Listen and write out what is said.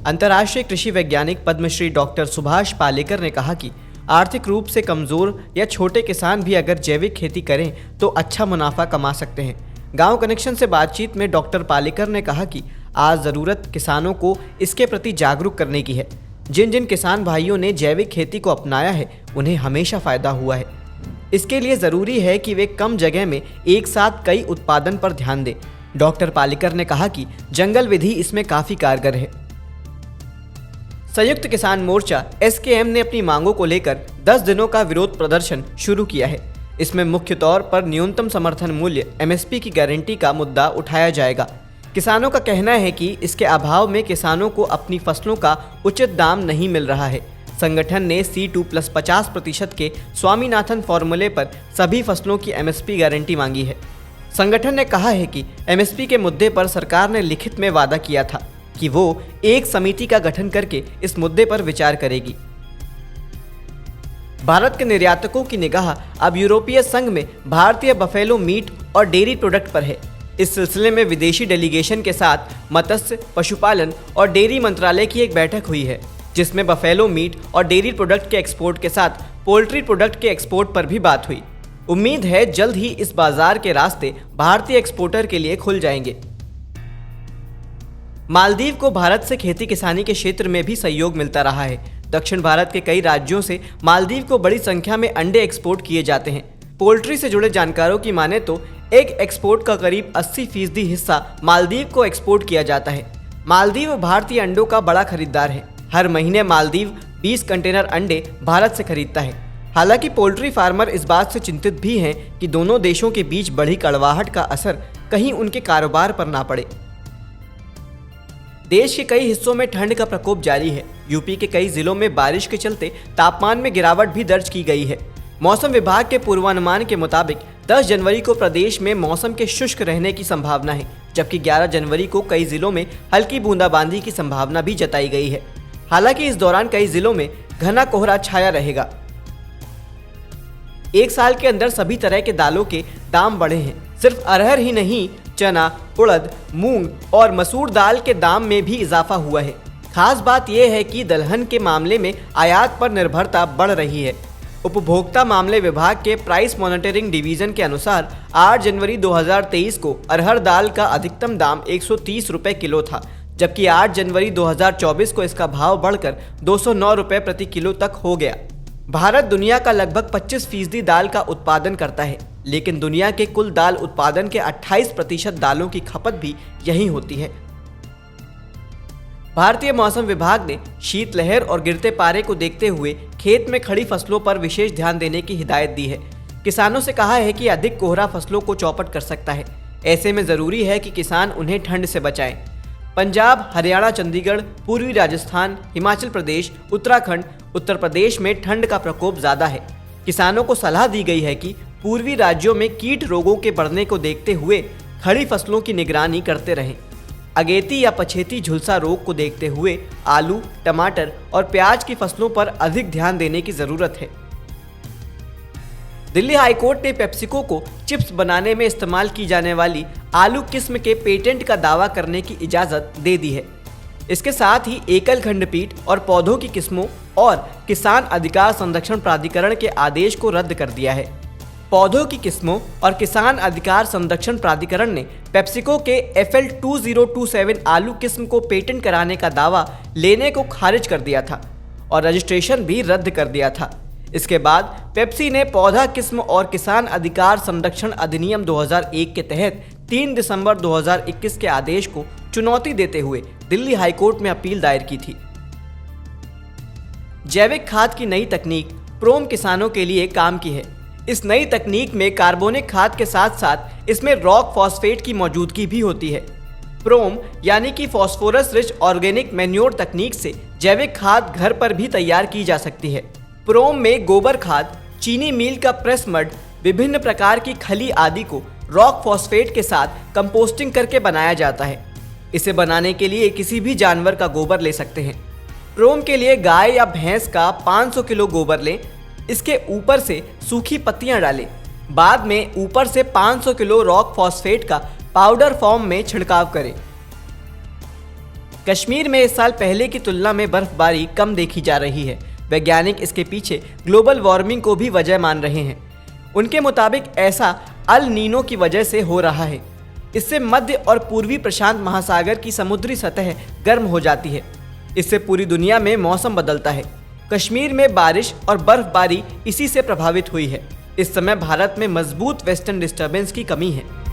अंतर्राष्ट्रीय कृषि वैज्ञानिक पद्मश्री डॉक्टर सुभाष पालेकर ने कहा कि आर्थिक रूप से कमजोर या छोटे किसान भी अगर जैविक खेती करें तो अच्छा मुनाफा कमा सकते हैं। गांव कनेक्शन से बातचीत में डॉक्टर पालेकर ने कहा कि आज ज़रूरत किसानों को इसके प्रति जागरूक करने की है। जिन जिन किसान भाइयों ने जैविक खेती को अपनाया है उन्हें हमेशा फायदा हुआ है। इसके लिए ज़रूरी है कि वे कम जगह में एक साथ कई उत्पादन पर ध्यान दें। डॉक्टर पालेकर ने कहा कि जंगल विधि इसमें काफ़ी कारगर है। संयुक्त किसान मोर्चा SKM ने अपनी मांगों को लेकर 10 दिनों का विरोध प्रदर्शन शुरू किया है। इसमें मुख्य तौर पर न्यूनतम समर्थन मूल्य MSP की गारंटी का मुद्दा उठाया जाएगा। किसानों का कहना है कि इसके अभाव में किसानों को अपनी फसलों का उचित दाम नहीं मिल रहा है। संगठन ने C2+50% के स्वामीनाथन फॉर्मूले पर सभी फसलों की MSP गारंटी मांगी है। संगठन ने कहा है कि MSP के मुद्दे पर सरकार ने लिखित में वादा किया था कि वो एक समिति का गठन करके इस मुद्दे पर विचार करेगी। भारत के निर्यातकों की निगाह अब यूरोपीय संघ में भारतीय बफेलो मीट और डेयरी प्रोडक्ट पर है। इस सिलसिले में विदेशी डेलीगेशन के साथ मत्स्य, पशुपालन और डेयरी मंत्रालय की एक बैठक हुई है, जिसमें बफेलो मीट और डेयरी प्रोडक्ट के एक्सपोर्ट के साथ पोल्ट्री प्रोडक्ट के एक्सपोर्ट पर भी बात हुई। उम्मीद है जल्द ही इस बाजार के रास्ते भारतीय एक्सपोर्टर के लिए खुल जाएंगे। मालदीव को भारत से खेती किसानी के क्षेत्र में भी सहयोग मिलता रहा है। दक्षिण भारत के कई राज्यों से मालदीव को बड़ी संख्या में अंडे एक्सपोर्ट किए जाते हैं। पोल्ट्री से जुड़े जानकारों की माने तो एक एक्सपोर्ट का करीब 80% हिस्सा मालदीव को एक्सपोर्ट किया जाता है। मालदीव भारतीय अंडों का बड़ा खरीदार है। हर महीने मालदीव 20 कंटेनर अंडे भारत से खरीदता है। हालांकि पोल्ट्री फार्मर इस बात से चिंतित भी हैं कि दोनों देशों के बीच बढ़ी कड़वाहट का असर कहीं उनके कारोबार पर ना पड़े। देश के कई हिस्सों में ठंड का प्रकोप जारी है। यूपी के कई जिलों में बारिश के चलते तापमान में गिरावट भी दर्ज की गई है। मौसम विभाग के पूर्वानुमान के मुताबिक 10 जनवरी को प्रदेश में मौसम के शुष्क रहने की संभावना है, जबकि 11 जनवरी को कई जिलों में हल्की बूंदाबांदी की संभावना भी जताई गई है। हालांकि इस दौरान कई जिलों में घना कोहरा छाया रहेगा। एक साल के अंदर सभी तरह के दालों के दाम बढ़े हैं। सिर्फ अरहर ही नहीं, चना, उड़द, मूंग और मसूर दाल के दाम में भी इजाफा हुआ है। खास बात यह है कि दलहन के मामले में आयात पर निर्भरता बढ़ रही है। उपभोक्ता मामले विभाग के प्राइस मॉनिटरिंग डिवीजन के अनुसार 8 जनवरी 2023 को अरहर दाल का अधिकतम दाम 130 रुपये किलो था, जबकि 8 जनवरी 2024 को इसका भाव बढ़कर 209 रुपये प्रति किलो तक हो गया। भारत दुनिया का लगभग 25% दाल का उत्पादन करता है, लेकिन दुनिया के कुल दाल उत्पादन के 28% दालों की खपत भी यहीं होती है। भारतीय मौसम विभाग ने शीतलहर और गिरते पारे को देखते हुए खेत में खड़ी फसलों पर विशेष ध्यान देने की हिदायत दी है। किसानों से कहा है कि अधिक कोहरा फसलों को चौपट कर सकता है। ऐसे में ज़रूरी है कि किसान उन्हें ठंड से बचाएं। पंजाब, हरियाणा, चंडीगढ़, पूर्वी राजस्थान, हिमाचल प्रदेश, उत्तराखंड, उत्तर प्रदेश में ठंड का प्रकोप ज़्यादा है। किसानों को सलाह दी गई है कि पूर्वी राज्यों में कीट रोगों के बढ़ने को देखते हुए खड़ी फसलों की निगरानी करते रहें। अगेती या पछेती झुलसा रोग को देखते हुए आलू, टमाटर और प्याज की फसलों पर अधिक ध्यान देने की ज़रूरत है। दिल्ली हाईकोर्ट ने पेप्सिको को चिप्स बनाने में इस्तेमाल की जाने वाली आलू किस्म के पेटेंट का दावा करने की इजाज़त दे दी है। इसके साथ ही एकल खंडपीठ और पौधों की किस्मों और किसान अधिकार संरक्षण प्राधिकरण के आदेश को रद्द कर दिया है। पौधों की किस्मों और किसान अधिकार संरक्षण प्राधिकरण ने पेप्सिको के FL 2027 आलू किस्म को पेटेंट कराने का दावा लेने को खारिज कर दिया था और रजिस्ट्रेशन भी रद्द कर दिया था। इसके बाद पेप्सी ने पौधा किस्म और किसान अधिकार संरक्षण अधिनियम 2001 के तहत 3 दिसंबर 2021 के आदेश को चुनौती देते हुए दिल्ली हाईकोर्ट में अपील दायर की थी। जैविक खाद की नई तकनीक प्रोम किसानों के लिए काम की है। इस नई तकनीक में कार्बनिक खाद के साथ साथ इसमें रॉक फॉस्फेट की मौजूदगी भी होती है। प्रोम यानी कि फॉस्फोरस रिच ऑर्गेनिक मैन्योर तकनीक से जैविक खाद घर पर भी तैयार की जा सकती है। प्रोम में गोबर खाद, चीनी मील का प्रेस मड, विभिन्न प्रकार की खली आदि को रॉक फॉस्फेट के साथ कंपोस्टिंग करके बनाया जाता है। इसे बनाने के लिए किसी भी जानवर का गोबर ले सकते हैं। प्रोम के लिए गाय या भैंस का 500 किलो गोबर लें। इसके ऊपर से सूखी पत्तियां डालें। बाद में ऊपर से 500 किलो रॉक फॉस्फेट का पाउडर फॉर्म में छिड़काव करें। कश्मीर में इस साल पहले की तुलना में बर्फबारी कम देखी जा रही है। वैज्ञानिक इसके पीछे ग्लोबल वार्मिंग को भी वजह मान रहे हैं। उनके मुताबिक ऐसा अल नीनो की वजह से हो रहा है। इससे मध्य और पूर्वी प्रशांत महासागर की समुद्री सतह गर्म हो जाती है। इससे पूरी दुनिया में मौसम बदलता है। कश्मीर में बारिश और बर्फबारी इसी से प्रभावित हुई है। इस समय भारत में मजबूत वेस्टर्न डिस्टर्बेंस की कमी है।